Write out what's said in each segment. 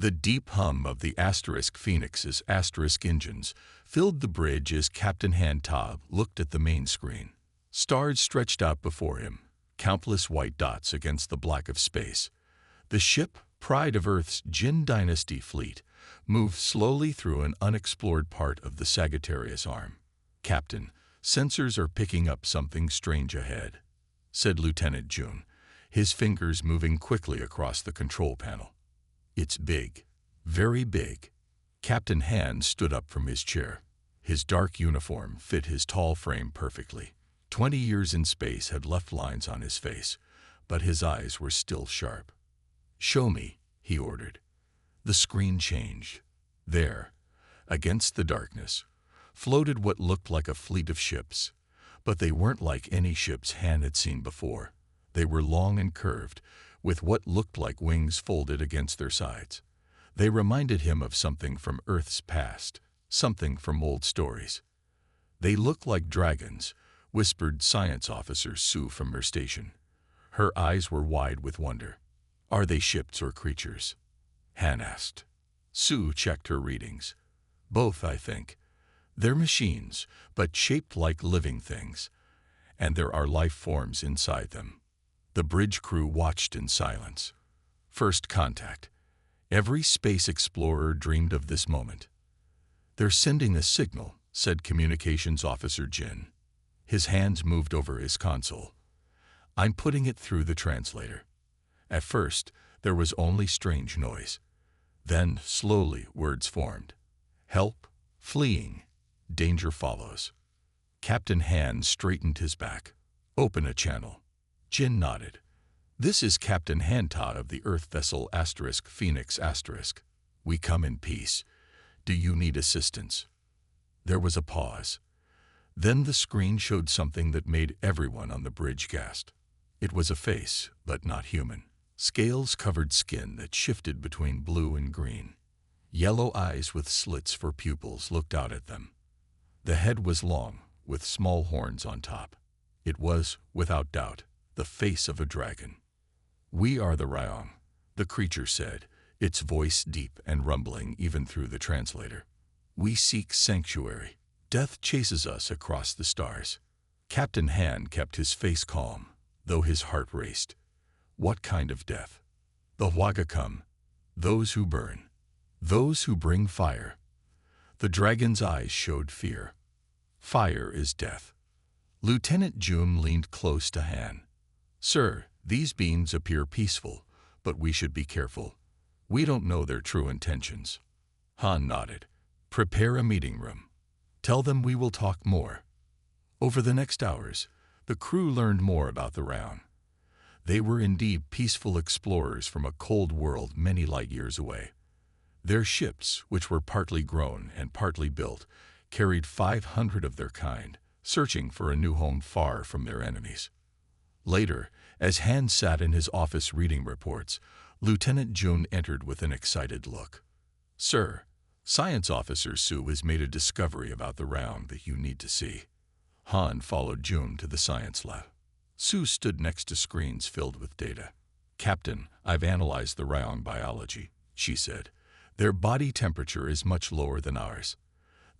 The deep hum of the Phoenix's engines filled the bridge as Captain Han looked at the main screen. Stars stretched out before him, countless white dots against the black of space. The ship, pride of Earth's Jin Dynasty fleet, moved slowly through an unexplored part of the Sagittarius Arm. "Captain, sensors are picking up something strange ahead," said Lieutenant June, his fingers moving quickly across the control panel. "It's big, very big." Captain Han stood up from his chair. His dark uniform fit his tall frame perfectly. 20 years in space had left lines on his face, but his eyes were still sharp. "Show me," he ordered. The screen changed. There, against the darkness, floated what looked like a fleet of ships. But they weren't like any ships Han had seen before. They were long and curved, with what looked like wings folded against their sides. They reminded him of something from Earth's past, something from old stories. "They look like dragons," whispered Science Officer Sue from her station. Her eyes were wide with wonder. "Are they ships or creatures?" Han asked. Sue checked her readings. "Both, I think. They're machines, but shaped like living things. And there are life forms inside them." The bridge crew watched in silence. First contact. Every space explorer dreamed of this moment. "They're sending a signal," said Communications Officer Jin. His hands moved over his console. "I'm putting it through the translator." At first, there was only strange noise. Then, slowly, words formed. "Help, fleeing, danger follows." Captain Han straightened his back. "Open a channel." Jin nodded. "This is Captain Hanta of the Earth vessel Phoenix *. We come in peace. Do you need assistance?" There was a pause. Then the screen showed something that made everyone on the bridge gasp. It was a face, but not human. Scales-covered skin that shifted between blue and green. Yellow eyes with slits for pupils looked out at them. The head was long, with small horns on top. It was, without doubt, the face of a dragon. "We are the Ryong," the creature said, its voice deep and rumbling even through the translator. "We seek sanctuary. Death chases us across the stars." Captain Han kept his face calm, though his heart raced. "What kind of death?" "The Hwaga come. Those who burn. Those who bring fire." The dragon's eyes showed fear. "Fire is death." Lieutenant June leaned close to Han. "Sir, these beings appear peaceful, but we should be careful. We don't know their true intentions." Han nodded. "Prepare a meeting room. Tell them we will talk more." Over the next hours, the crew learned more about the Ryong. They were indeed peaceful explorers from a cold world many light years away. Their ships, which were partly grown and partly built, carried 500 of their kind, searching for a new home far from their enemies. Later, as Han sat in his office reading reports, Lieutenant June entered with an excited look. "Sir, Science Officer Sue has made a discovery about the Ryong that you need to see." Han followed June to the science lab. Sue stood next to screens filled with data. "Captain, I've analyzed the Ryong biology," she said. "Their body temperature is much lower than ours.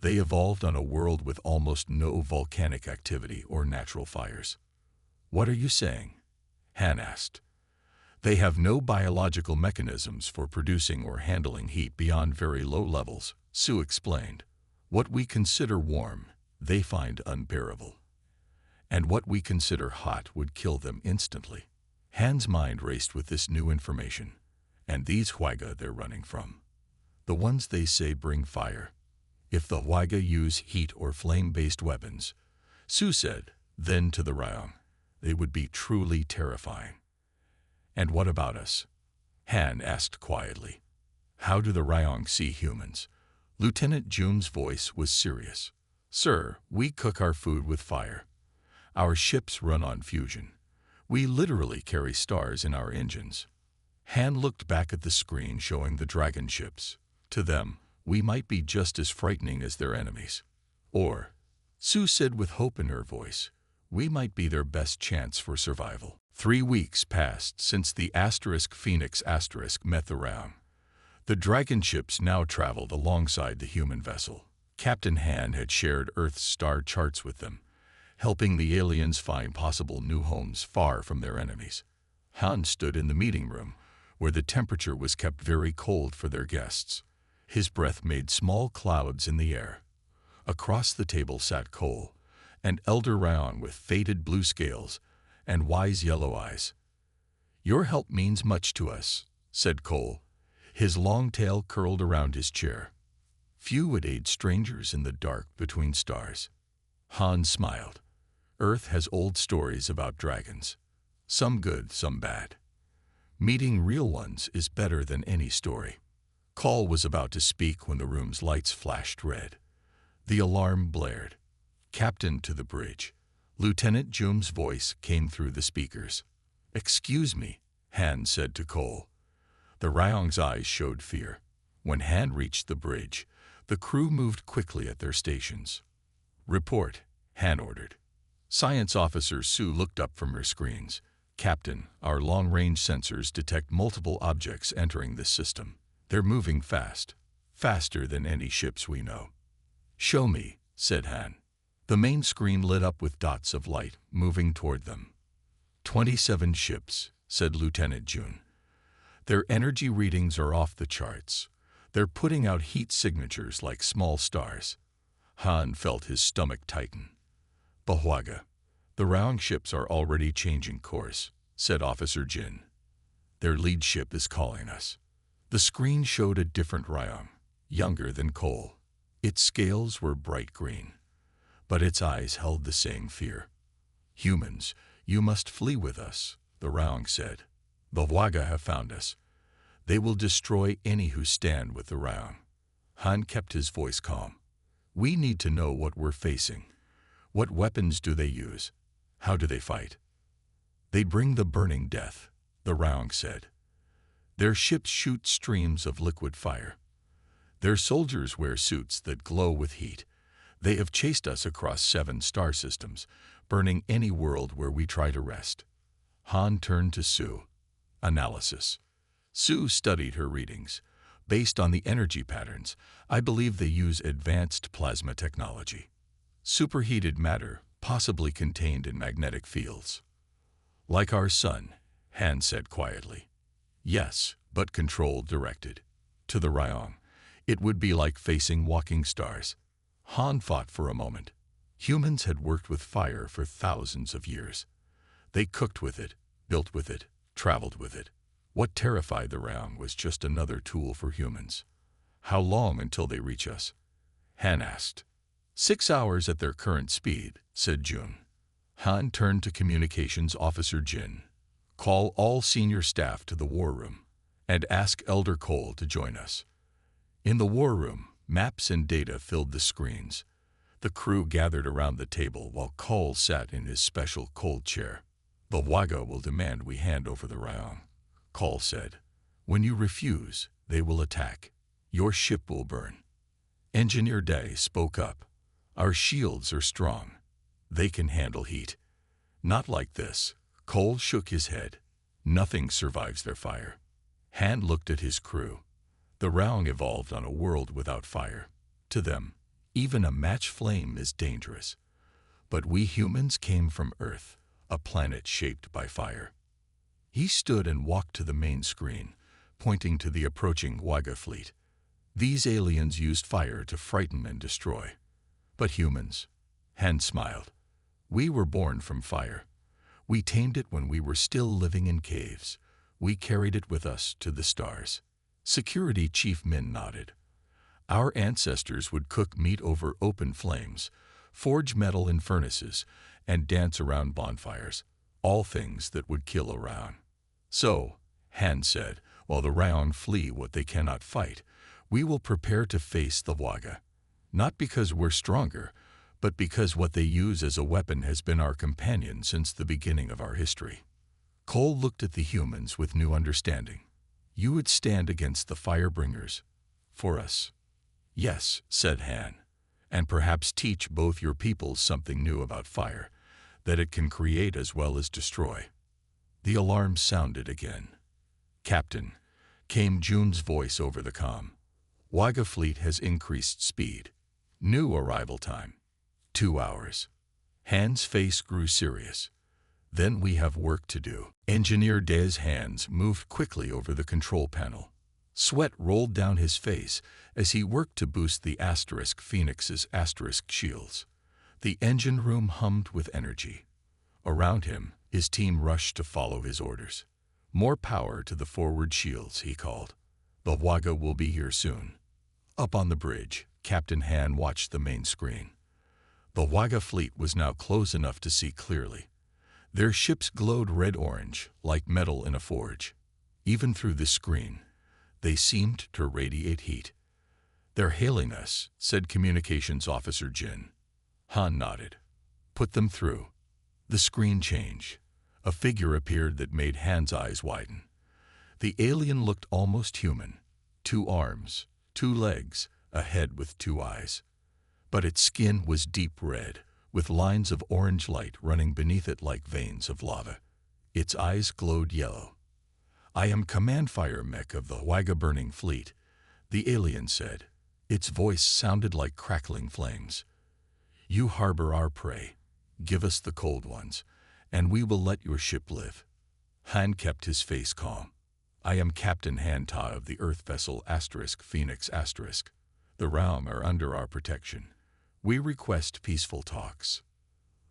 They evolved on a world with almost no volcanic activity or natural fires." "What are you saying?" Han asked. "They have no biological mechanisms for producing or handling heat beyond very low levels," Sue explained. "What we consider warm, they find unbearable. And what we consider hot would kill them instantly." Han's mind raced with this new information. "And these Hwaga they're running from. The ones they say bring fire. If the Hwaga use heat or flame-based weapons," Sue said, then to the Ryong, "they would be truly terrifying." "And what about us?" Han asked quietly. "How do the Ryong see humans?" Lieutenant June's voice was serious. "Sir, we cook our food with fire. Our ships run on fusion. We literally carry stars in our engines." Han looked back at the screen showing the dragon ships. "To them, we might be just as frightening as their enemies. Or," Sue said with hope in her voice, "we might be their best chance for survival." 3 weeks passed since the Phoenix met the Ryong. The dragon ships now traveled alongside the human vessel. Captain Han had shared Earth's star charts with them, helping the aliens find possible new homes far from their enemies. Han stood in the meeting room, where the temperature was kept very cold for their guests. His breath made small clouds in the air. Across the table sat Cole, an elder Ryan with faded blue scales and wise yellow eyes. "Your help means much to us," said Cole, his long tail curled around his chair. "Few would aid strangers in the dark between stars." Han smiled. "Earth has old stories about dragons, some good, some bad. Meeting real ones is better than any story." Cole was about to speak when the room's lights flashed red. The alarm blared. "Captain, to the bridge." Lieutenant Jum's voice came through the speakers. "Excuse me," Han said to Cole. The Ryong's eyes showed fear. When Han reached the bridge, the crew moved quickly at their stations. "Report," Han ordered. Science Officer Sue looked up from her screens. "Captain, our long-range sensors detect multiple objects entering this system. They're moving fast, faster than any ships we know." "Show me," said Han. The main screen lit up with dots of light moving toward them. 27 ships, said Lieutenant Jun. "Their energy readings are off the charts. They're putting out heat signatures like small stars." Han felt his stomach tighten. "Bahuaga, the round ships are already changing course," said Officer Jin. "Their lead ship is calling us." The screen showed a different Ryong, younger than Cole. Its scales were bright green, but its eyes held the same fear. "Humans, you must flee with us," the Ryong said. "The Hwaga have found us. They will destroy any who stand with the Ryong." Han kept his voice calm. "We need to know what we're facing. What weapons do they use? How do they fight?" "They bring the burning death," the Ryong said. "Their ships shoot streams of liquid fire. Their soldiers wear suits that glow with heat. They have chased us across 7 star systems, burning any world where we try to rest." Han turned to Sue. Analysis. Sue studied her readings. "Based on the energy patterns, I believe they use advanced plasma technology. Superheated matter, possibly contained in magnetic fields." "Like our sun," Han said quietly. "Yes, but controlled, directed." To the Ryong, it would be like facing walking stars. Han thought for a moment. Humans had worked with fire for thousands of years. They cooked with it, built with it, traveled with it. What terrified the Ryong was just another tool for humans. "How long until they reach us?" Han asked. 6 hours at their current speed, said Jun. Han turned to Communications Officer Jin. "Call all senior staff to the war room and ask Elder Cole to join us." In the war room, maps and data filled the screens. The crew gathered around the table while Cole sat in his special cold chair. "The Hwaga will demand we hand over the Ryong," Cole said. "When you refuse, they will attack. Your ship will burn." Engineer Day spoke up. "Our shields are strong. They can handle heat." "Not like this." Cole shook his head. "Nothing survives their fire." Han looked at his crew. The Ryong evolved on a world without fire. To them, even a match flame is dangerous. But we humans came from Earth, a planet shaped by fire. He stood and walked to the main screen, pointing to the approaching Hwaga fleet. "These aliens used fire to frighten and destroy. But humans," Han smiled, "we were born from fire. We tamed it when we were still living in caves. We carried it with us to the stars." Security Chief Min nodded. "Our ancestors would cook meat over open flames, forge metal in furnaces, and dance around bonfires, all things that would kill a Ryong." "So," Han said, "while the Ryong flee what they cannot fight, we will prepare to face the Hwaga. Not because we're stronger, but because what they use as a weapon has been our companion since the beginning of our history." Cole looked at the humans with new understanding. "You would stand against the Firebringers for us." "Yes," said Han, "and perhaps teach both your peoples something new about fire, that it can create as well as destroy." The alarm sounded again. "Captain, came June's voice over the comm. Waga fleet has increased speed. New arrival time, 2 hours. Han's face grew serious. Then we have work to do. Engineer Day's hands moved quickly over the control panel. Sweat rolled down his face as he worked to boost the Phoenix's shields. The engine room hummed with energy. Around him, his team rushed to follow his orders. More power to the forward shields, he called. The Waga will be here soon. Up on the bridge, Captain Han watched the main screen. The Waga fleet was now close enough to see clearly. Their ships glowed red-orange, like metal in a forge. Even through the screen, they seemed to radiate heat. "They're hailing us," said Communications Officer Jin. Han nodded. "Put them through." The screen changed. A figure appeared that made Han's eyes widen. The alien looked almost human. 2 arms, 2 legs, a head with 2 eyes. But its skin was deep red, with lines of orange light running beneath it like veins of lava. Its eyes glowed yellow. "I am Command Fire Mech of the Waga Burning Fleet," the alien said. Its voice sounded like crackling flames. "You harbor our prey. Give us the cold ones, and we will let your ship live." Han kept his face calm. "I am Captain Han Ta of the Earth vessel Phoenix *. The realm are under our protection. We request peaceful talks."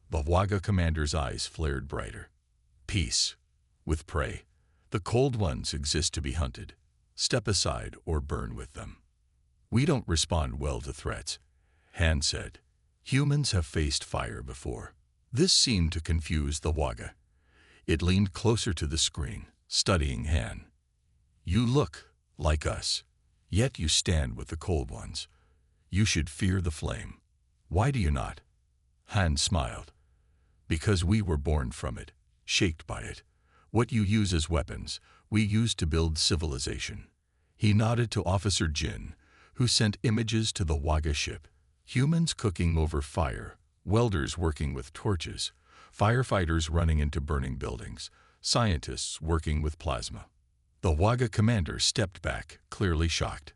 The Waga commander's eyes flared brighter. "Peace. With prey. The cold ones exist to be hunted. Step aside or burn with them." "We don't respond well to threats," Han said. "Humans have faced fire before." This seemed to confuse the Waga. It leaned closer to the screen, studying Han. "You look like us, yet you stand with the cold ones. You should fear the flame. Why do you not?" Han smiled. "Because we were born from it, shaped by it. What you use as weapons, we use to build civilization." He nodded to Officer Jin, who sent images to the Waga ship. Humans cooking over fire, welders working with torches, firefighters running into burning buildings, scientists working with plasma. The Waga commander stepped back, clearly shocked.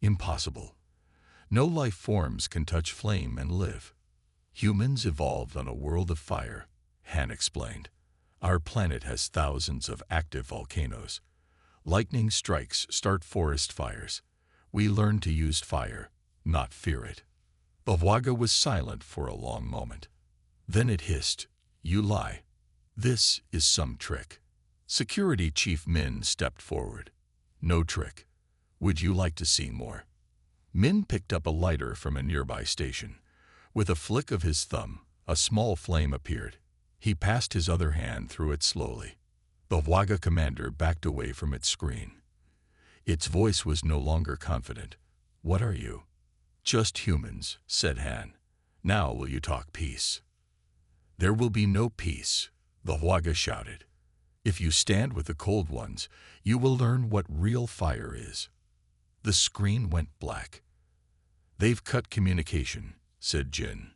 "Impossible. No life forms can touch flame and live." "Humans evolved on a world of fire," Han explained. "Our planet has thousands of active volcanoes. Lightning strikes start forest fires. We learn to use fire, not fear it." The Waga was silent for a long moment. Then it hissed, "You lie. This is some trick." Security Chief Min stepped forward. "No trick. Would you like to see more?" Min picked up a lighter from a nearby station. With a flick of his thumb, a small flame appeared. He passed his other hand through it slowly. The Waga commander backed away from its screen. Its voice was no longer confident. "What are you?" "Just humans," said Han. "Now will you talk peace?" "There will be no peace," the Waga shouted. "If you stand with the cold ones, you will learn what real fire is." The screen went black. "They've cut communication," said Jin.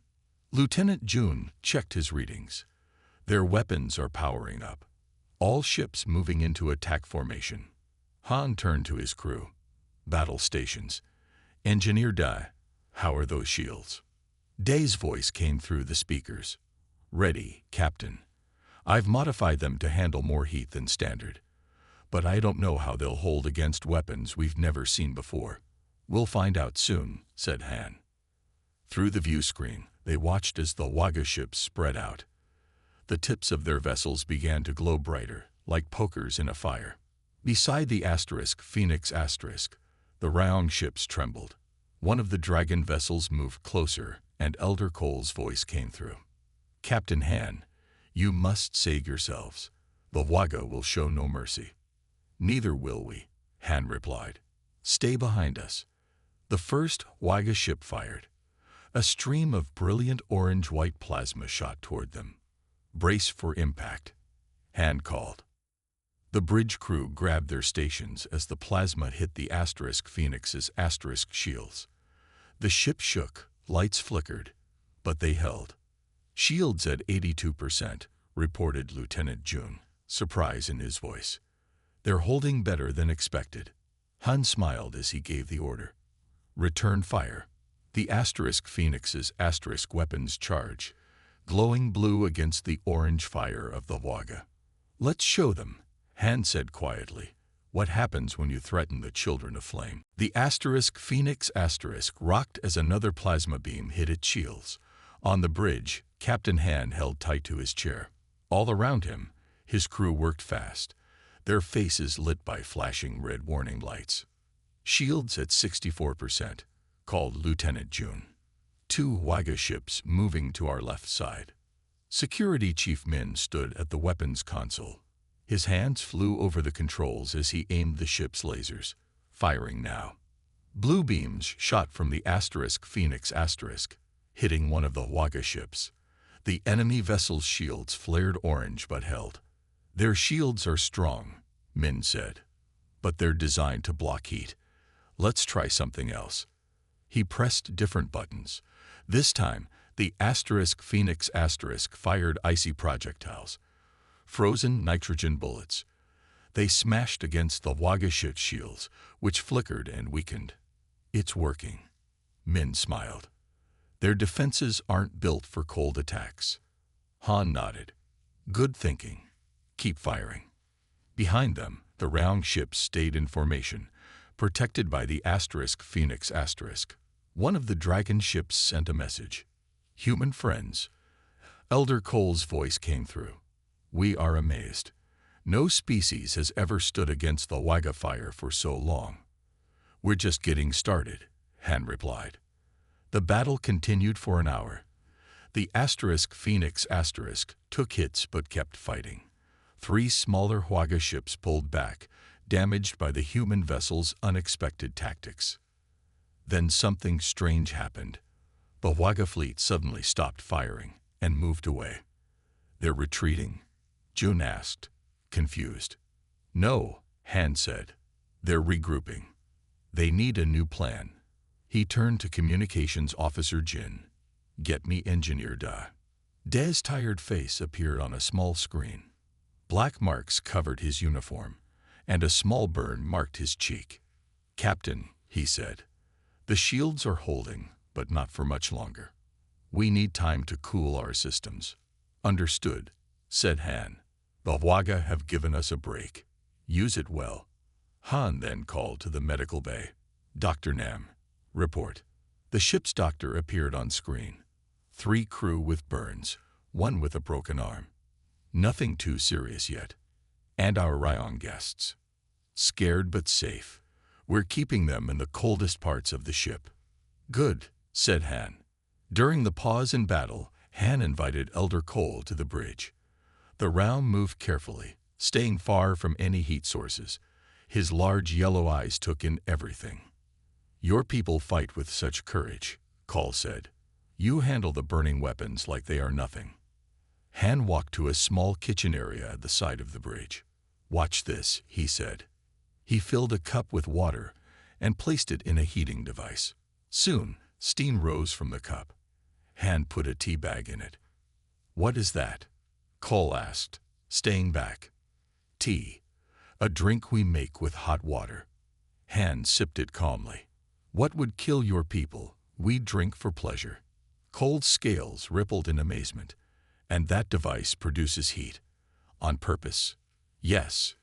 Lieutenant Jun checked his readings. "Their weapons are powering up. All ships moving into attack formation." Han turned to his crew. "Battle stations. Engineer Dai, how are those shields?" Day's voice came through the speakers. "Ready, Captain. I've modified them to handle more heat than standard. But I don't know how they'll hold against weapons we've never seen before." "We'll find out soon," said Han. Through the view screen, they watched as the Waga ships spread out. The tips of their vessels began to glow brighter, like pokers in a fire. Beside the Phoenix *, the round ships trembled. One of the dragon vessels moved closer, and Elder Cole's voice came through. "Captain Han, you must save yourselves. The Waga will show no mercy." "Neither will we," Han replied. "Stay behind us." The first Waga ship fired. A stream of brilliant orange-white plasma shot toward them. "Brace for impact," Han called. The bridge crew grabbed their stations as the plasma hit the Phoenix's shields. The ship shook, lights flickered, but they held. "Shields at 82%, reported Lieutenant Jun, surprise in his voice. "They're holding better than expected." Han smiled as he gave the order. Return fire. The asterisk Phoenix's asterisk weapons charge, glowing blue against the orange fire of the Waga. Let's show them, Han said quietly, what happens when you threaten the children of flame. The asterisk Phoenix asterisk rocked as another plasma beam hit its shields. On the bridge, Captain Han held tight to his chair. All around him, his crew worked fast, their faces lit by flashing red warning lights. Shields at 64%, called Lieutenant June. 2 Waga ships moving to our left side. Security Chief Min stood at the weapons console. His hands flew over the controls as he aimed the ship's lasers, firing now. Blue beams shot from the asterisk Phoenix asterisk, hitting one of the Waga ships. The enemy vessel's shields flared orange but held. Their shields are strong, Min said, but they're designed to block heat. Let's try something else. He pressed different buttons. This time, the asterisk Phoenix asterisk fired icy projectiles, frozen nitrogen bullets. They smashed against the Waga ship's shields, which flickered and weakened. It's working, Min smiled. Their defenses aren't built for cold attacks. Han nodded. Good thinking. Keep firing. Behind them, the round ships stayed in formation, protected by the asterisk Phoenix asterisk. One of the dragon ships sent a message. Human friends. Elder Cole's voice came through. We are amazed. No species has ever stood against the Waga fire for so long. We're just getting started, Han replied. The battle continued for an hour. The asterisk Phoenix asterisk took hits but kept fighting. 3 smaller Waga ships pulled back, damaged by the human vessel's unexpected tactics. Then something strange happened. The Waga fleet suddenly stopped firing and moved away. They're retreating, June asked, confused. No, Han said. They're regrouping. They need a new plan. He turned to Communications Officer Jin. Get me Engineer Da. Da's tired face appeared on a small screen. Black marks covered his uniform, and a small burn marked his cheek. Captain, he said, the shields are holding, but not for much longer. We need time to cool our systems. Understood, said Han. The Waga have given us a break. Use it well. Han then called to the medical bay. Dr. Nam, report. The ship's doctor appeared on screen. 3 crew with burns, 1 with a broken arm. Nothing too serious yet. And our Ryon guests. Scared but safe. We're keeping them in the coldest parts of the ship. Good, said Han. During the pause in battle, Han invited Elder Cole to the bridge. The round moved carefully, staying far from any heat sources. His large yellow eyes took in everything. Your people fight with such courage, Cole said. You handle the burning weapons like they are nothing. Han walked to a small kitchen area at the side of the bridge. Watch this, he said. He filled a cup with water and placed it in a heating device. Soon, steam rose from the cup. Han put a tea bag in it. What is that? Cole asked, staying back. Tea, a drink we make with hot water. Han sipped it calmly. What would kill your people, we drink for pleasure. Cole's scales rippled in amazement. And that device produces heat. On purpose? Yes.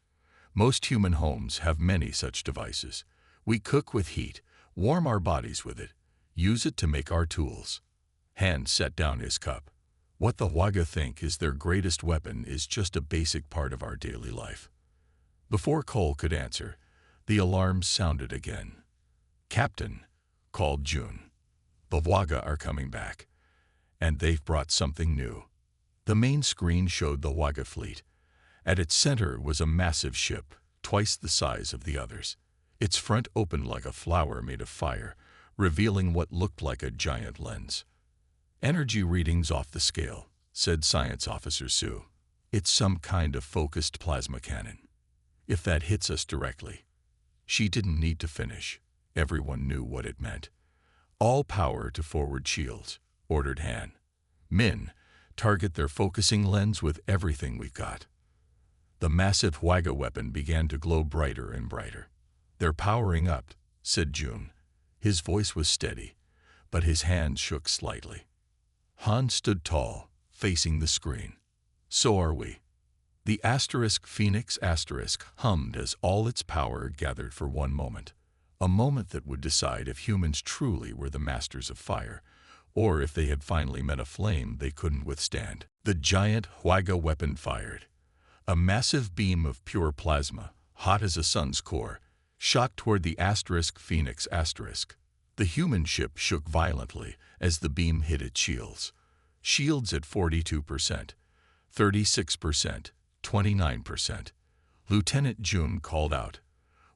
Most human homes have many such devices. We cook with heat, warm our bodies with it, use it to make our tools. Han set down his cup. What the Waga think is their greatest weapon is just a basic part of our daily life. Before Cole could answer, the alarm sounded again. Captain, called June. The Waga are coming back. And they've brought something new. The main screen showed the Waga fleet. At its center was a massive ship, twice the size of the others. Its front opened like a flower made of fire, revealing what looked like a giant lens. Energy readings off the scale, said Science Officer Sue. It's some kind of focused plasma cannon. If that hits us directly. She didn't need to finish. Everyone knew what it meant. All power to forward shields, ordered Han. Min, target their focusing lens with everything we've got. The massive Waga weapon began to glow brighter and brighter. "They're powering up," said June. His voice was steady, but his hands shook slightly. Han stood tall, facing the screen. "So are we." The Phoenix hummed as all its power gathered for one moment. A moment that would decide if humans truly were the masters of fire, or if they had finally met a flame they couldn't withstand. The giant HFY weapon fired. A massive beam of pure plasma, hot as a sun's core, shot toward the Phoenix. The human ship shook violently as the beam hit its shields. Shields at 42%, 36%, 29%. Lieutenant June called out.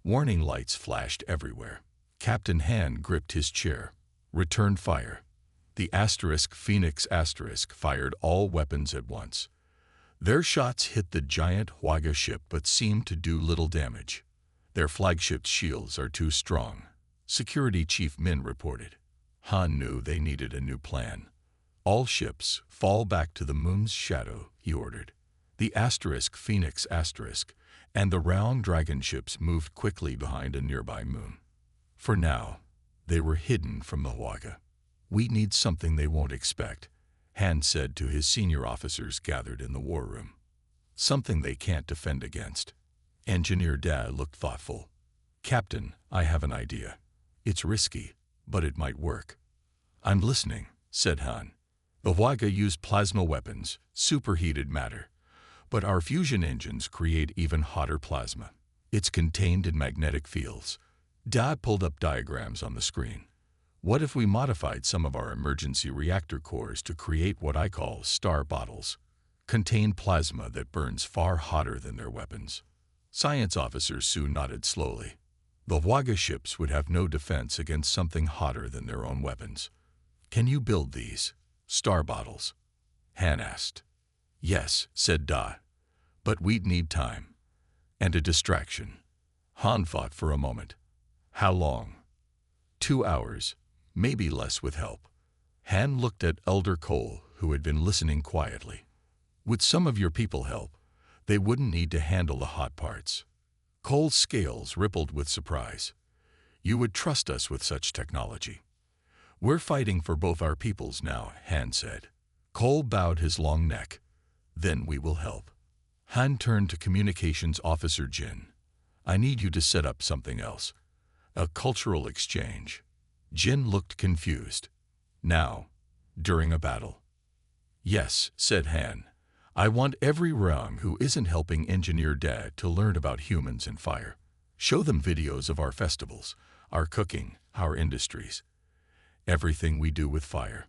Warning lights flashed everywhere. Captain Han gripped his chair. Return fire. The Phoenix fired all weapons at once. Their shots hit the giant HFY ship but seemed to do little damage. "Their flagship's shields are too strong," Security Chief Min reported. Han knew they needed a new plan. "All ships, fall back to the moon's shadow," he ordered. The Phoenix and the round dragon ships moved quickly behind a nearby moon. For now, they were hidden from the HFY. "We need something they won't expect," Han said to his senior officers gathered in the war room. "Something they can't defend against." Engineer Da looked thoughtful. "Captain, I have an idea. It's risky, but it might work." "I'm listening," said Han. "The HFY use plasma weapons, superheated matter. But our fusion engines create even hotter plasma. It's contained in magnetic fields." Da pulled up diagrams on the screen. "What if we modified some of our emergency reactor cores to create what I call star bottles? Contain plasma that burns far hotter than their weapons." Science officer Su nodded slowly. The HFY ships would have no defense against something hotter than their own weapons. "Can you build these star bottles?" Han asked. "Yes," said Da, "but we'd need time. And a distraction." Han thought for a moment. "How long?" 2 hours, maybe less with help. Han looked at Elder Cole, who had been listening quietly. "Would some of your people help? They wouldn't need to handle the hot parts." Cole's scales rippled with surprise. "You would trust us with such technology?" "We're fighting for both our peoples now," Han said. Cole bowed his long neck. "Then we will help." Han turned to Communications Officer Jin. "I need you to set up something else. A cultural exchange." Jin looked confused. "Now, during a battle?" "Yes," said Han. "I want every Ryong who isn't helping Engineer Dad to learn about humans and fire. Show them videos of our festivals, our cooking, our industries, everything we do with fire.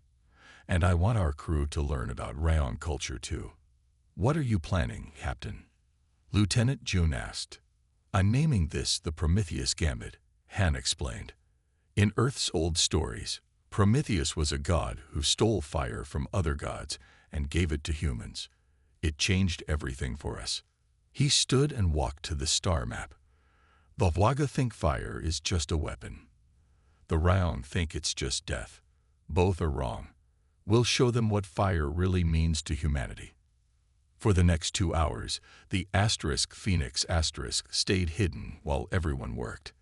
And I want our crew to learn about Ryong culture too." "What are you planning, Captain?" Lieutenant June asked. "I'm naming this the Prometheus Gambit," Han explained. "In Earth's old stories, Prometheus was a god who stole fire from other gods and gave it to humans. It changed everything for us." He stood and walked to the star map. "The HFY think fire is just a weapon. The Ryong think it's just death. Both are wrong. We'll show them what fire really means to humanity." For the next 2 hours, the Phoenix stayed hidden while everyone worked.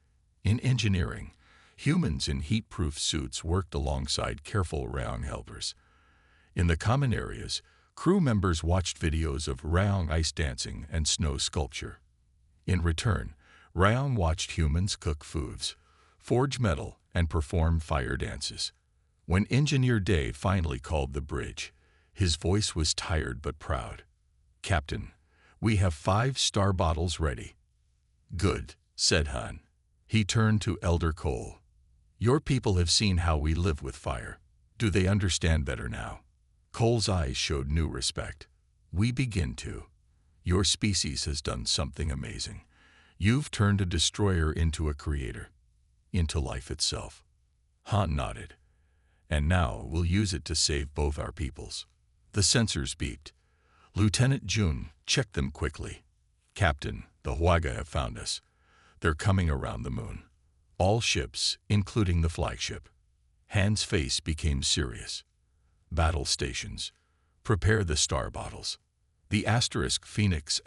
In engineering, humans in heat-proof suits worked alongside careful Ryong helpers. In the common areas, crew members watched videos of Ryong ice dancing and snow sculpture. In return, Ryong watched humans cook foods, forge metal, and perform fire dances. When Engineer Day finally called the bridge, his voice was tired but proud. "Captain, we have 5 star bottles ready." "Good," said Han. He turned to Elder Cole. "Your people have seen how we live with fire. Do they understand better now?" Cole's eyes showed new respect. "We begin to. Your species has done something amazing. You've turned a destroyer into a creator, into life itself." Han nodded. "And now we'll use it to save both our peoples." The sensors beeped. Lieutenant June checked them quickly. "Captain, the HFY have found us. They're coming around the moon. All ships, including the flagship." Han's face became serious. "Battle stations. Prepare the star bottles." The Phoenix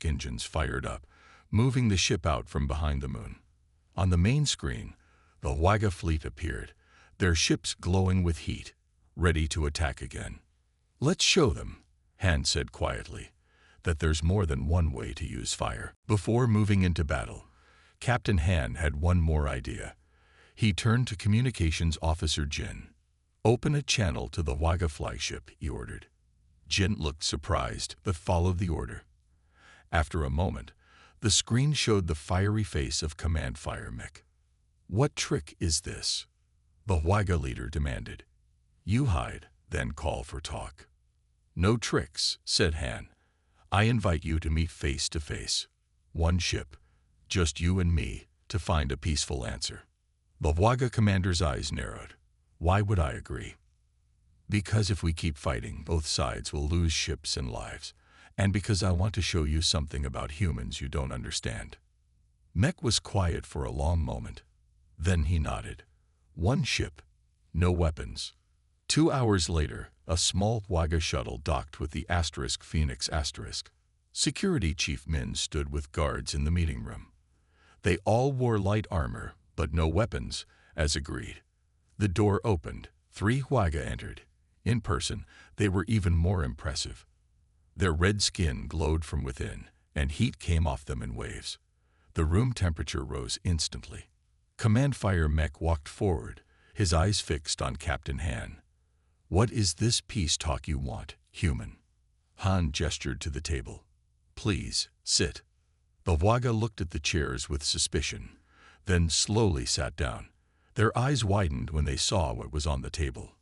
engines fired up, moving the ship out from behind the moon. On the main screen, the HFY fleet appeared, their ships glowing with heat, ready to attack again. "Let's show them," Han said quietly, "that there's more than one way to use fire." Before moving into battle, Captain Han had one more idea. He turned to Communications Officer Jin. "Open a channel to the HFY flagship," he ordered. Jin looked surprised, but followed the order. After a moment, the screen showed the fiery face of Command Fire Mech. "What trick is this?" the HFY leader demanded. "You hide, then call for talk." "No tricks," said Han. "I invite you to meet face to face. One ship, just you and me, to find a peaceful answer." The HFY commander's eyes narrowed. "Why would I agree?" "Because if we keep fighting, both sides will lose ships and lives. And because I want to show you something about humans you don't understand." Mech was quiet for a long moment. Then he nodded. "One ship, no weapons." 2 hours later, a small HFY shuttle docked with the Phoenix *. Security Chief Min stood with guards in the meeting room. They all wore light armor, but no weapons, as agreed. The door opened. 3 HFY entered. In person, they were even more impressive. Their red skin glowed from within, and heat came off them in waves. The room temperature rose instantly. Command Fire Mech walked forward, his eyes fixed on Captain Han. "What is this peace talk you want, human?" Han gestured to the table. "Please, sit." The HFY looked at the chairs with suspicion, then slowly sat down. Their eyes widened when they saw what was on the table.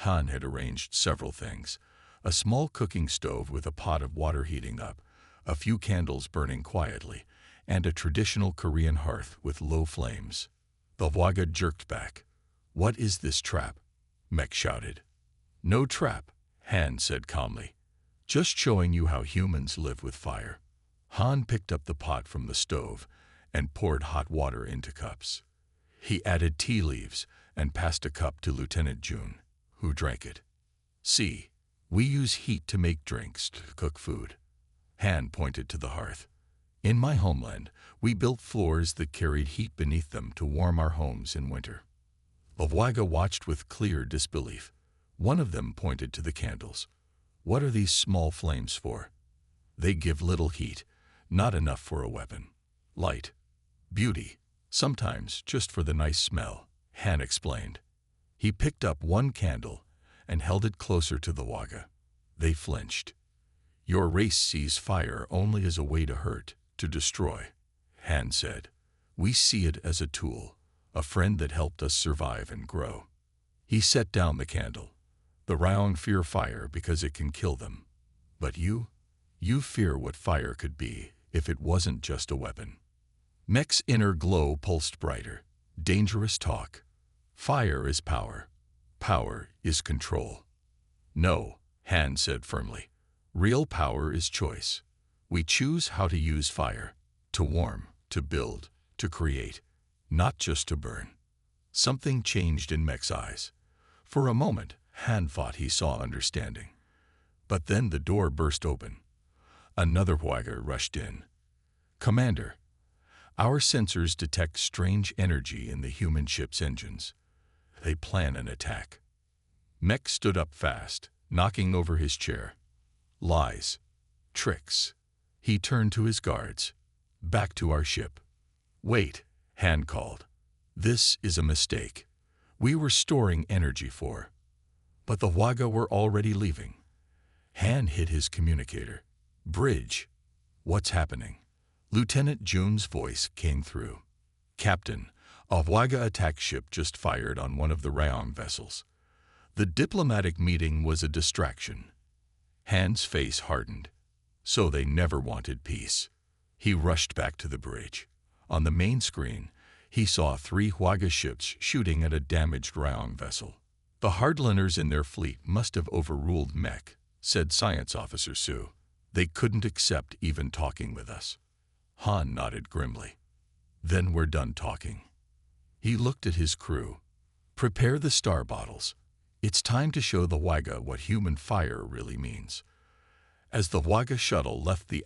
Han had arranged several things: a small cooking stove with a pot of water heating up, a few candles burning quietly, and a traditional Korean hearth with low flames. The HFY jerked back. "What is this trap?" Mech shouted. "No trap," Han said calmly. "Just showing you how humans live with fire." Han picked up the pot from the stove and poured hot water into cups. He added tea leaves and passed a cup to Lieutenant Jun, who drank it. "See, we use heat to make drinks, to cook food." Han pointed to the hearth. "In my homeland, we built floors that carried heat beneath them to warm our homes in winter." The HFY watched with clear disbelief. One of them pointed to the candles. "What are these small flames for?" "They give little heat, not enough for a weapon. Light, beauty, sometimes just for the nice smell," Han explained. He picked up one candle and held it closer to the HFY. They flinched. "Your race sees fire only as a way to hurt, to destroy," Han said. "We see it as a tool, a friend that helped us survive and grow." He set down the candle. "The Ryong fear fire because it can kill them. But you fear what fire could be if it wasn't just a weapon." Mech's inner glow pulsed brighter. "Dangerous talk. Fire is power. Power is control." "No," Han said firmly. "Real power is choice. We choose how to use fire, to warm, to build, to create, not just to burn." Something changed in Mech's eyes. For a moment, Han thought he saw understanding. But then the door burst open. Another HFY rushed in. "Commander, our sensors detect strange energy in the human ship's engines. They plan an attack." Mech stood up fast, knocking over his chair. "Lies. Tricks." He turned to his guards. "Back to our ship." "Wait," Han called. "This is a mistake. We were storing energy for." But the HFY were already leaving. Han hit his communicator. "Bridge. What's happening?" Lieutenant Jun's voice came through. "Captain, a HFY attack ship just fired on one of the Ryong vessels. The diplomatic meeting was a distraction." Han's face hardened. So they never wanted peace. He rushed back to the bridge. On the main screen, he saw 3 HFY ships shooting at a damaged Ryong vessel. "The hardliners in their fleet must have overruled Mech," said Science Officer Su. "They couldn't accept even talking with us." Han nodded grimly. "Then we're done talking." He looked at his crew. "Prepare the star bottles. It's time to show the HFY what human fire really means." As the HFY shuttle left the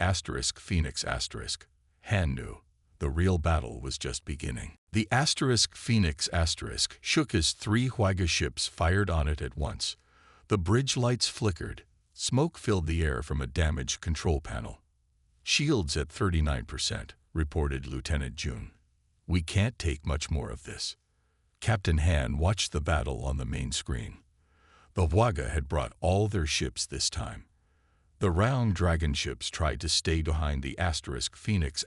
Phoenix *, Han knew The real battle was just beginning. The Phoenix shook as 3 HFY ships fired on it at once. The bridge lights flickered. Smoke filled the air from a damaged control panel. "Shields at 39%, reported Lieutenant June. "We can't take much more of this." Captain Han watched the battle on the main screen. The HFY had brought all their ships this time. The round dragon ships tried to stay behind the Phoenix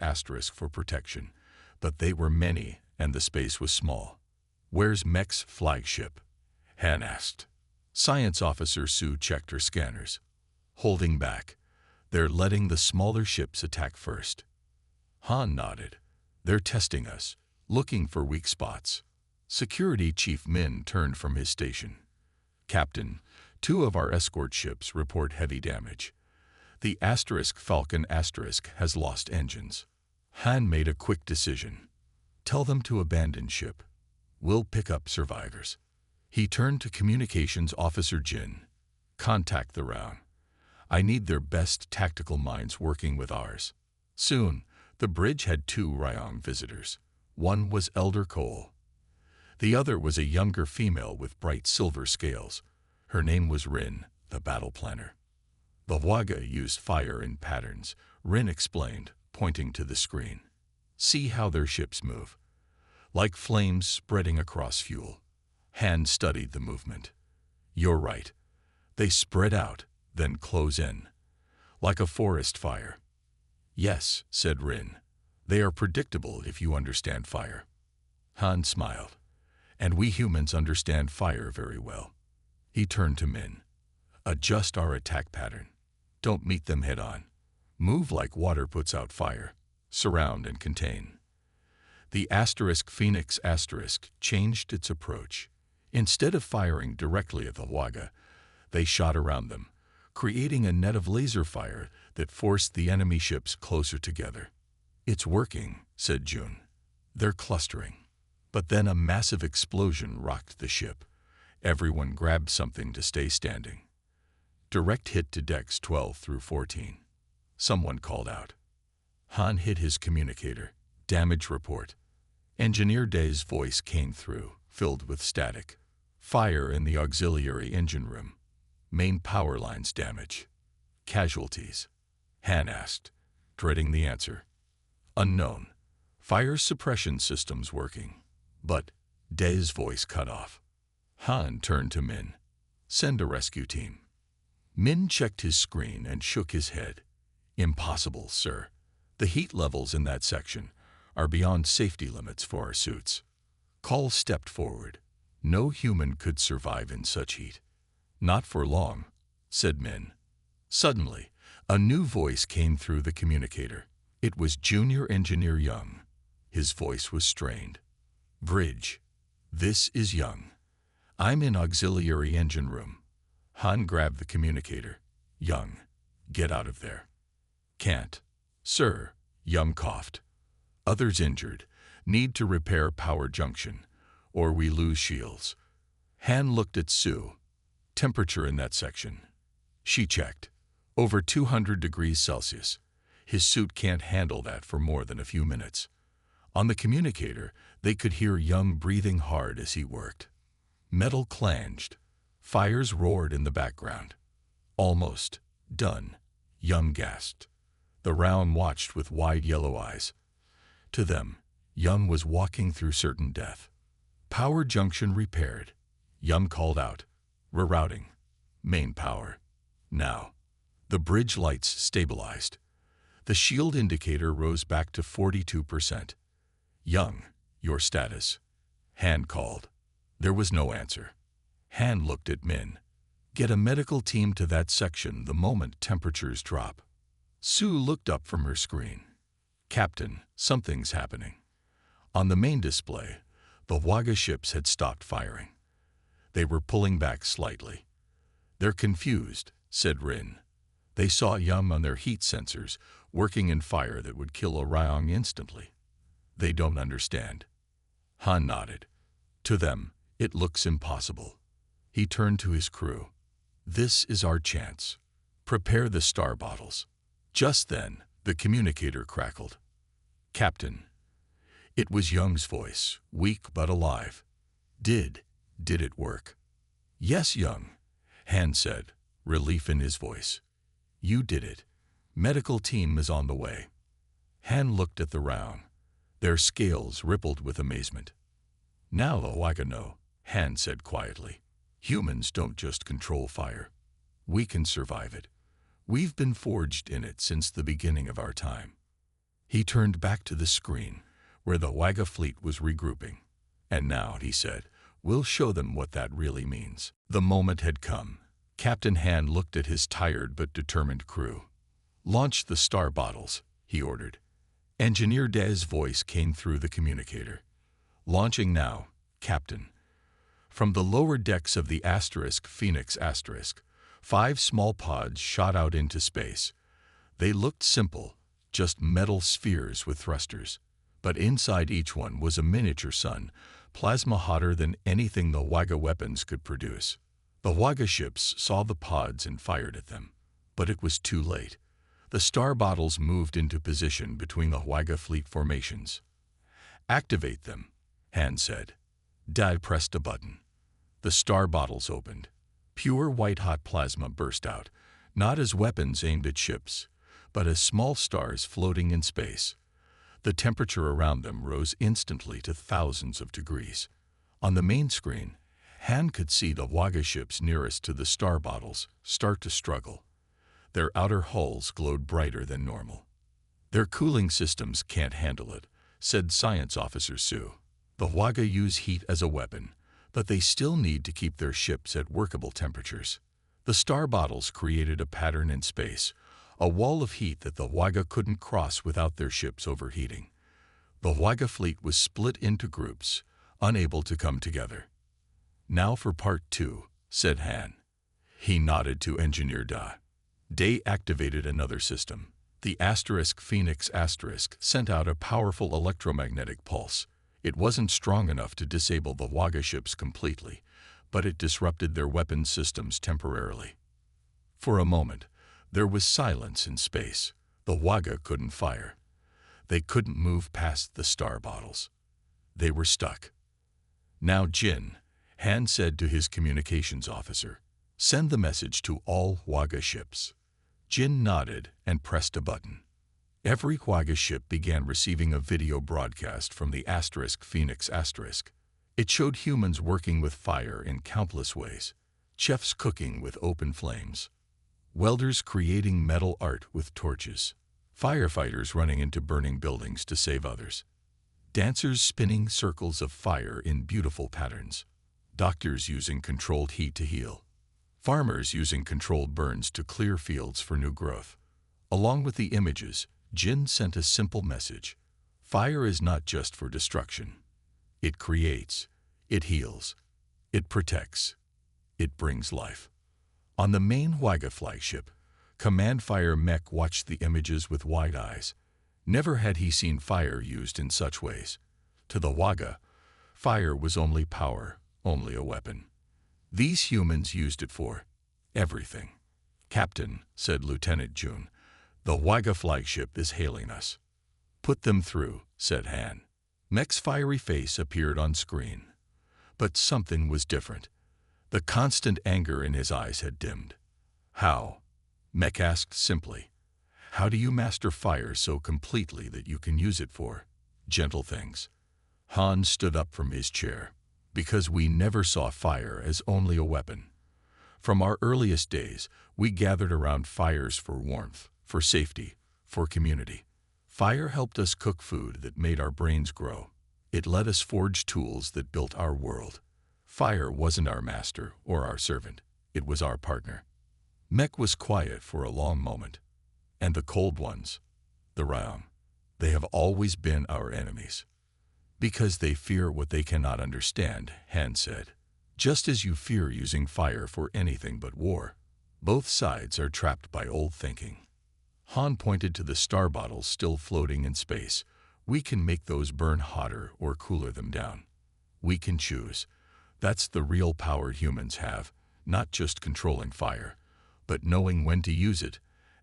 for protection, but they were many and the space was small. "Where's Mech's flagship?" Han asked. Science Officer Sue checked her scanners. "Holding back. They're letting the smaller ships attack first." Han nodded. "They're testing us, looking for weak spots." Security Chief Min turned from his station. "Captain, 2 of our escort ships report heavy damage. The Falcon has lost engines." Han made a quick decision. "Tell them to abandon ship. We'll pick up survivors." He turned to Communications Officer Jin. "Contact the Round. I need their best tactical minds working with ours." Soon, the bridge had 2 Ryong visitors. One was Elder Cole. The other was a younger female with bright silver scales. Her name was Rin, the battle planner. "The HFY used fire in patterns," Rin explained, pointing to the screen. "See how their ships move. Like flames spreading across fuel." Han studied the movement. "You're right. They spread out, then close in. Like a forest fire." "Yes," said Rin. "They are predictable if you understand fire." Han smiled. "And we humans understand fire very well." He turned to Min. "Adjust our attack pattern. Don't meet them head on. Move like water puts out fire. Surround and contain." The Phoenix changed its approach. Instead of firing directly at the HFY, they shot around them, creating a net of laser fire that forced the enemy ships closer together. "It's working," said June. "They're clustering." But then a massive explosion rocked the ship. Everyone grabbed something to stay standing. "Direct hit to decks 12 through 14. Someone called out. Han hit his communicator. "Damage report." Engineer Day's voice came through, filled with static. "Fire in the auxiliary engine room. Main power lines damage." "Casualties?" Han asked, dreading the answer. "Unknown. Fire suppression systems working." But Day's voice cut off. Han turned to Min. "Send a rescue team." Min checked his screen and shook his head. "Impossible, sir. The heat levels in that section are beyond safety limits for our suits." Call stepped forward. "No human could survive in such heat." "Not for long," said Min. Suddenly, a new voice came through the communicator. It was Junior Engineer Young. His voice was strained. "Bridge, this is Young. I'm in auxiliary engine room." Han grabbed the communicator. "Young, get out of there." "Can't, sir," Young coughed. "Others injured. Need to repair power junction, or we lose shields." Han looked at Sue. "Temperature in that section." She checked. "Over 200 degrees Celsius. His suit can't handle that for more than a few minutes." On the communicator, they could hear Young breathing hard as he worked. Metal clanged. Fires roared in the background. "Almost done," Young gasped. The Round watched with wide yellow eyes. To them, Young was walking through certain death. "Power junction repaired," Young called out. "Rerouting. Main power. Now." The bridge lights stabilized. The shield indicator rose back to 42%. "Young, your status." Han called. There was no answer. Han looked at Min. "Get a medical team to that section the moment temperatures drop." Sue looked up from her screen. "Captain, something's happening." On the main display, the HFY ships had stopped firing. They were pulling back slightly. "They're confused," said Rin. "They saw Young on their heat sensors working in fire that would kill a Ryong instantly. They don't understand." Han nodded. "To them, it looks impossible." He turned to his crew. "This is our chance. Prepare the star bottles." Just then, the communicator crackled. "Captain, It was Young's voice, weak but alive. Did it work? Yes, Young, Han said, relief in his voice. You did it. Medical team is on the way. Han looked at the round. Their scales rippled with amazement. Now the Waga know, Han said quietly. Humans don't just control fire. We can survive it. We've been forged in it since the beginning of our time. He turned back to the screen, where the Waga fleet was regrouping. And now, he said, we'll show them what that really means. The moment had come. Captain Han looked at his tired but determined crew. Launch the star bottles, he ordered. Engineer Dez's voice came through the communicator. Launching now, Captain. From the lower decks of the Phoenix 5 small pods shot out into space. They looked simple, just metal spheres with thrusters. But inside each one was a miniature sun, plasma hotter than anything the Waga weapons could produce. The Waga ships saw the pods and fired at them. But it was too late. The star bottles moved into position between the Waga fleet formations. Activate them, Han said. Dai pressed a button. The star bottles opened. Pure white-hot plasma burst out, not as weapons aimed at ships, but as small stars floating in space. The temperature around them rose instantly to thousands of degrees. On the main screen, Han could see the Waga ships nearest to the star bottles start to struggle. Their outer hulls glowed brighter than normal. Their cooling systems can't handle it, said Science Officer Sue. The Waga use heat as a weapon, but they still need to keep their ships at workable temperatures. The star bottles created a pattern in space, a wall of heat that the Waga couldn't cross without their ships overheating. The Waga fleet was split into groups, unable to come together. Now for part 2, said Han. He nodded to Engineer Da. Day activated another system. The Phoenix sent out a powerful electromagnetic pulse. It wasn't strong enough to disable the Waga ships completely, but it disrupted their weapon systems temporarily. For a moment, there was silence in space. The Waga couldn't fire. They couldn't move past the star bottles. They were stuck. Now, Jin, Han said to his communications officer, send the message to all Waga ships. Jin nodded and pressed a button. Every Waga ship began receiving a video broadcast from the Phoenix. It showed humans working with fire in countless ways, chefs cooking with open flames, welders creating metal art with torches, firefighters running into burning buildings to save others, dancers spinning circles of fire in beautiful patterns, doctors using controlled heat to heal, farmers using controlled burns to clear fields for new growth. Along with the images, Jin sent a simple message. Fire is not just for destruction. It creates, it heals, it protects, it brings life. On the main Waga flagship, Command Fire Mech watched the images with wide eyes. Never had he seen fire used in such ways. To the Waga, fire was only power, only a weapon. These humans used it for everything. Captain, said Lieutenant Jun, the Waga flagship is hailing us. Put them through, said Han. Mech's fiery face appeared on screen. But something was different. The constant anger in his eyes had dimmed. How? Mech asked simply. How do you master fire so completely that you can use it for gentle things? Han stood up from his chair. Because we never saw fire as only a weapon. From our earliest days, we gathered around fires for warmth, for safety, for community. Fire helped us cook food that made our brains grow. It let us forge tools that built our world. Fire wasn't our master or our servant. It was our partner. Mech was quiet for a long moment. And the cold ones, the round, they have always been our enemies. Because they fear what they cannot understand, Han said. Just as you fear using fire for anything but war. Both sides are trapped by old thinking. Han pointed to the star bottles still floating in space. We can make those burn hotter or cooler them down. We can choose. That's the real power humans have, not just controlling fire, but knowing when to use it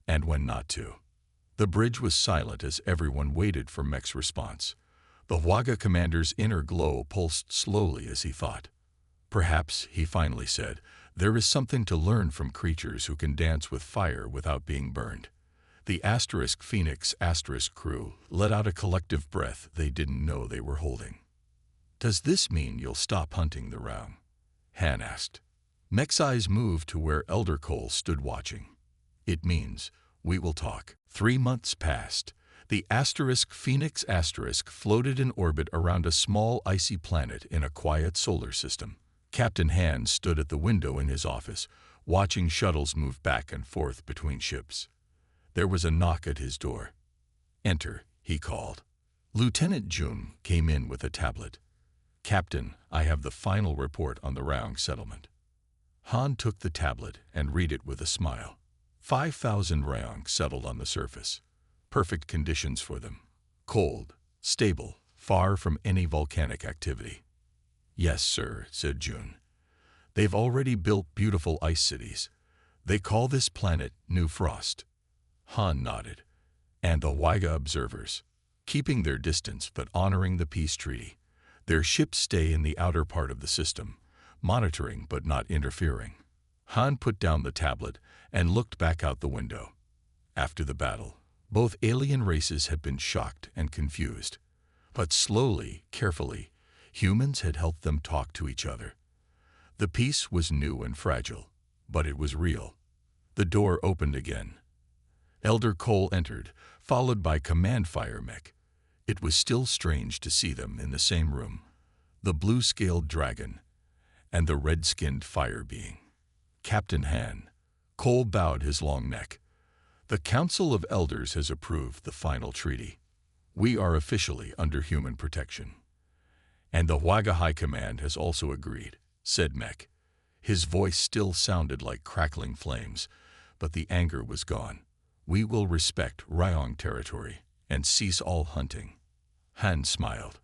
and when not to. The bridge was silent as everyone waited for Mech's response. The Waga commander's inner glow pulsed slowly as he thought. Perhaps, he finally said, there is something to learn from creatures who can dance with fire without being burned. The Phoenix crew let out a collective breath they didn't know they were holding. Does this mean you'll stop hunting the Raung? Han asked. Mech's eyes moved to where Elder Cole stood watching. It means we will talk. 3 months passed. The Phoenix floated in orbit around a small icy planet in a quiet solar system. Captain Han stood at the window in his office, watching shuttles move back and forth between ships. There was a knock at his door. Enter, he called. Lieutenant Jun came in with a tablet. Captain, I have the final report on the Raung settlement. Han took the tablet and read it with a smile. 5,000 Raung settled on the surface. Perfect conditions for them. Cold, stable, far from any volcanic activity. Yes, sir, said Jun. They've already built beautiful ice cities. They call this planet New Frost. Han nodded. And the Waga observers, keeping their distance but honoring the peace treaty. Their ships stay in the outer part of the system, monitoring but not interfering. Han put down the tablet and looked back out the window. After the battle, both alien races had been shocked and confused. But slowly, carefully, humans had helped them talk to each other. The peace was new and fragile, but it was real. The door opened again. Elder Cole entered, followed by Command Fire Mech. It was still strange to see them in the same room. The blue-scaled dragon and the red-skinned fire being. Captain Han. Cole bowed his long neck. The Council of Elders has approved the final treaty. We are officially under human protection. And the Waga High Command has also agreed, said Mech. His voice still sounded like crackling flames, but the anger was gone. We will respect Raung territory and cease all hunting. Han smiled.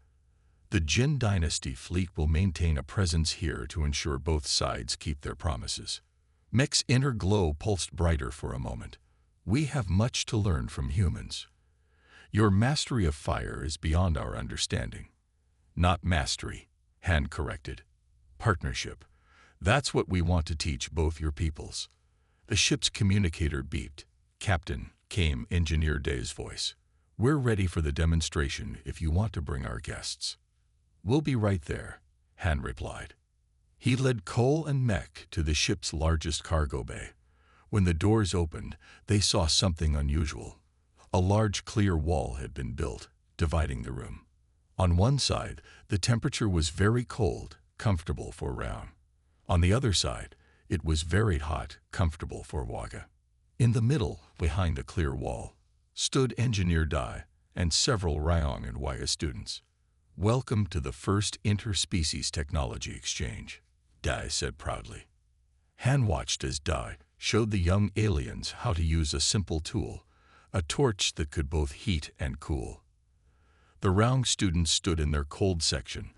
The Jin Dynasty fleet will maintain a presence here to ensure both sides keep their promises. Mech's inner glow pulsed brighter for a moment. We have much to learn from humans. Your mastery of fire is beyond our understanding. Not mastery, Han corrected. Partnership. That's what we want to teach both your peoples. The ship's communicator beeped. Captain, came Engineer Day's voice. We're ready for the demonstration if you want to bring our guests. We'll be right there, Han replied. He led Cole and Mech to the ship's largest cargo bay. When the doors opened, they saw something unusual. A large clear wall had been built, dividing the room. On one side, the temperature was very cold, comfortable for Raung. On the other side, it was very hot, comfortable for Waga. In the middle, behind the clear wall, stood Engineer Dai and several Raung and Waga students. Welcome to the first interspecies technology exchange, Dai said proudly. Han watched as Dai showed the young aliens how to use a simple tool, a torch that could both heat and cool. The Raung students stood in their cold section,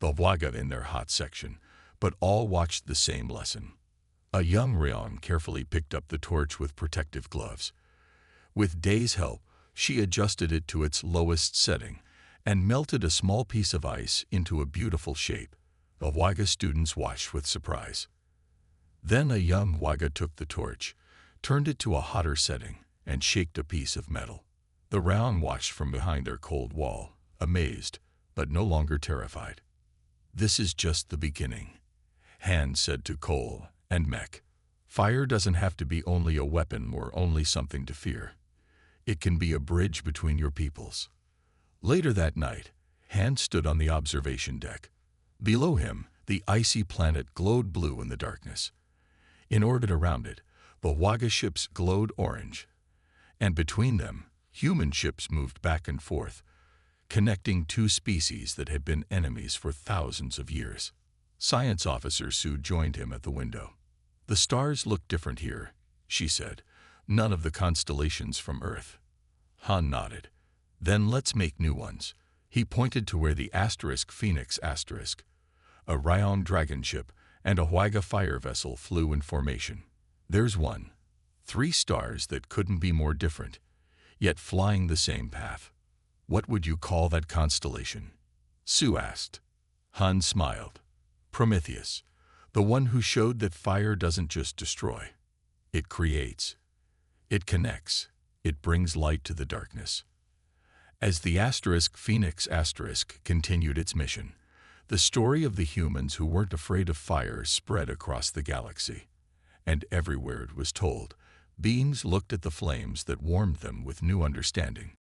the Waga in their hot section, but all watched the same lesson. A young Raung carefully picked up the torch with protective gloves. With Dai's help, she adjusted it to its lowest setting and melted a small piece of ice into a beautiful shape. The Waga students watched with surprise. Then a young Waga took the torch, turned it to a hotter setting, and shaked a piece of metal. The Raung watched from behind their cold wall, amazed, but no longer terrified. This is just the beginning, Han said to Cole and Mech. Fire doesn't have to be only a weapon or only something to fear. It can be a bridge between your peoples. Later that night, Han stood on the observation deck. Below him, the icy planet glowed blue in the darkness. In orbit around it, the Waga ships glowed orange. And between them, human ships moved back and forth, connecting two species that had been enemies for thousands of years. Science officer Sue joined him at the window. The stars look different here, she said. None of the constellations from Earth. Han nodded. Then let's make new ones. He pointed to where the Phoenix a Raung dragon ship and a Waga fire vessel flew in formation. There's one. 3 stars that couldn't be more different, yet flying the same path. What would you call that constellation? Sue asked. Han smiled. Prometheus, the one who showed that fire doesn't just destroy. It creates. It connects. It brings light to the darkness. As the Phoenix continued its mission, the story of the humans who weren't afraid of fire spread across the galaxy. And everywhere it was told, beings looked at the flames that warmed them with new understanding.